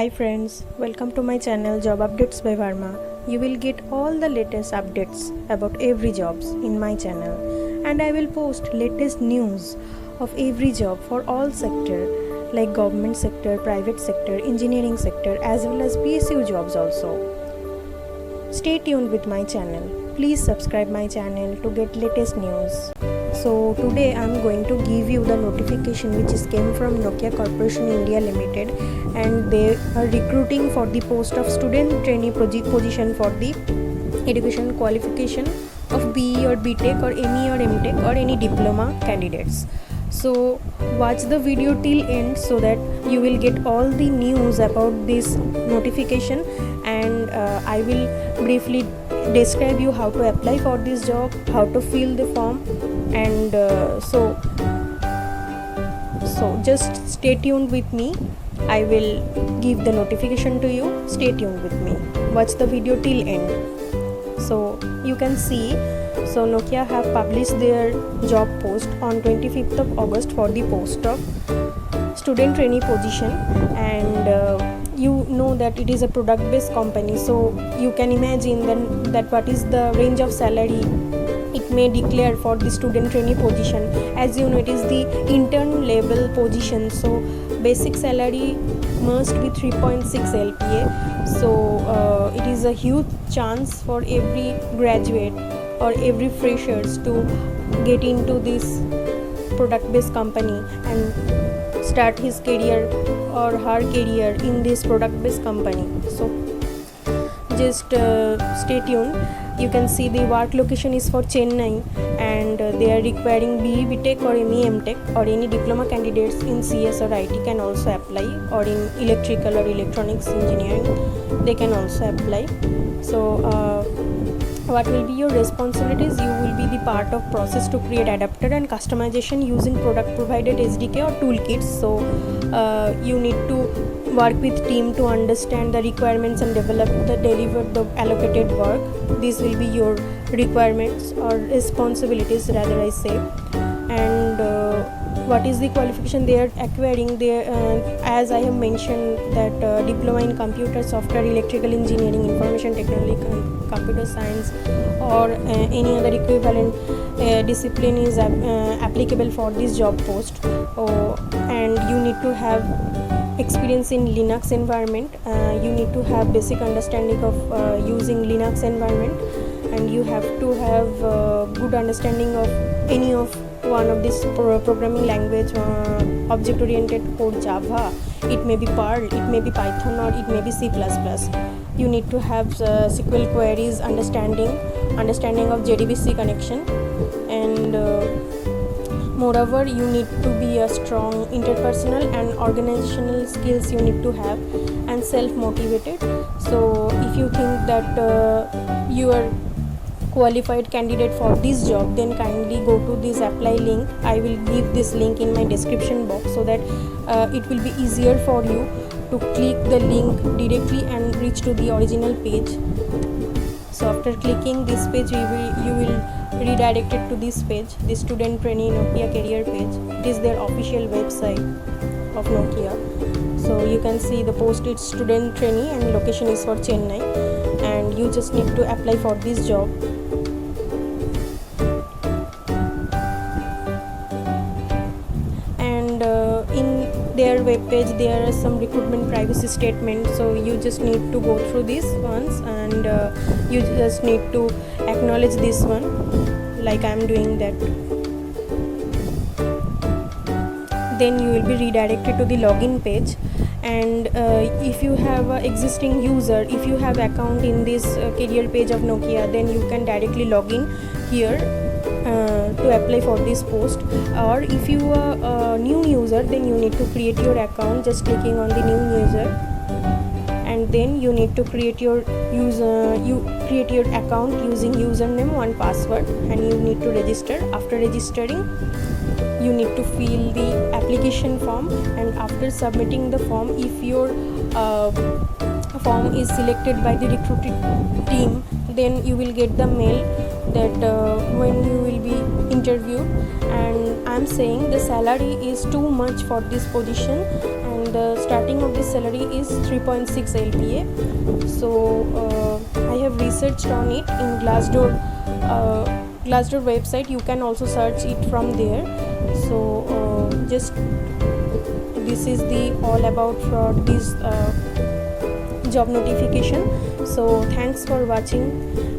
Hi friends, welcome to my channel Job Updates by Varma. You will get all the latest updates about every jobs in my channel, and I will post latest news of every job for all sector like government sector, private sector, engineering sector as well as PSU jobs also. Stay tuned with my channel. Please subscribe my channel to get latest news. So today I am going to give you the notification which is came from Nokia Corporation India Limited, and they are recruiting for the post of student trainee position for the education qualification of BE or BTech or ME or MTech or any diploma candidates. So watch the video till end so that you will get all the news about this notification, and I will briefly describe you how to apply for this job, how to fill the form, and so just stay tuned with me. I will give the notification to you. Stay tuned with me. Watch the video till end. So you can see, so Nokia have published their job post on 25th of August for the post of student trainee position, and you know that it is a product based company, so you can imagine then that what is the range of salary it may declare for the student trainee position. As you know, it is the intern level position, so basic salary must be 3.6 LPA. So it is a huge chance for every graduate or every freshers to get into this product based company and start his career or her career in this product based company. So just stay tuned. You can see the work location is for Chennai, and they are requiring BE BTech or ME MTech or any diploma candidates in CS or IT can also apply, or in electrical or electronics engineering they can also apply. So what will be your responsibilities? You will be the part of process to create adapter and customization using product provided SDK or toolkits. So you need to work with team to understand the requirements and deliver the allocated work. These will be your requirements or responsibilities, rather I say. And what is the qualification they are acquiring? They as I have mentioned that diploma in computer software, electrical engineering, information technology, computer science, or any other equivalent discipline is applicable for this job post. And you need to have experience in Linux environment. You need to have basic understanding of using Linux environment, and you have to have good understanding of any of one of this programming language, object oriented code, Java, it may be Perl, it may be Python, or it may be C++. You need to have SQL queries, understanding of JDBC connection, and moreover you need to be a strong interpersonal and organizational skills you need to have, and self-motivated. So if you think that you are qualified candidate for this job, then kindly go to this apply link. I will give this link in my description box so that it will be easier for you to click the link directly and reach to the original page. So after clicking this page, you will redirected to this page, the student trainee Nokia career page. It is their official website of Nokia. So you can see the post is student trainee and location is for Chennai, and you just need to apply for this job. And in their web page there are some recruitment privacy statements, so you just need to go through these ones, and you just need to acknowledge this one like I am doing that. Then you will be redirected to the login page, and if you have an existing user, if you have account in this career page of Nokia, then you can directly log in here to apply for this post. Or if you are a new user, then you need to create your account just clicking on the new user, and then you need to create your account using username, one password, and you need to register. After registering, you need to fill the application form, and after submitting the form, if your form is selected by the recruiting team, then you will get the mail that when you will be interviewed. And I'm saying the salary is too much for this position, and the starting of this salary is 3.6 LPA. So I have researched on it in Glassdoor website. You can also search it from there. So just this is the all about for this job notification. So thanks for watching,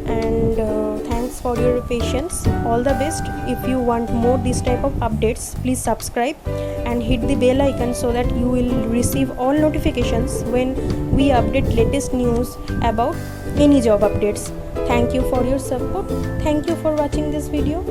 and thanks for your patience. All the best. If you want more this type of updates, please subscribe and hit the bell icon so that you will receive all notifications when we update latest news about any job updates. Thank you for your support. Thank you for watching this video.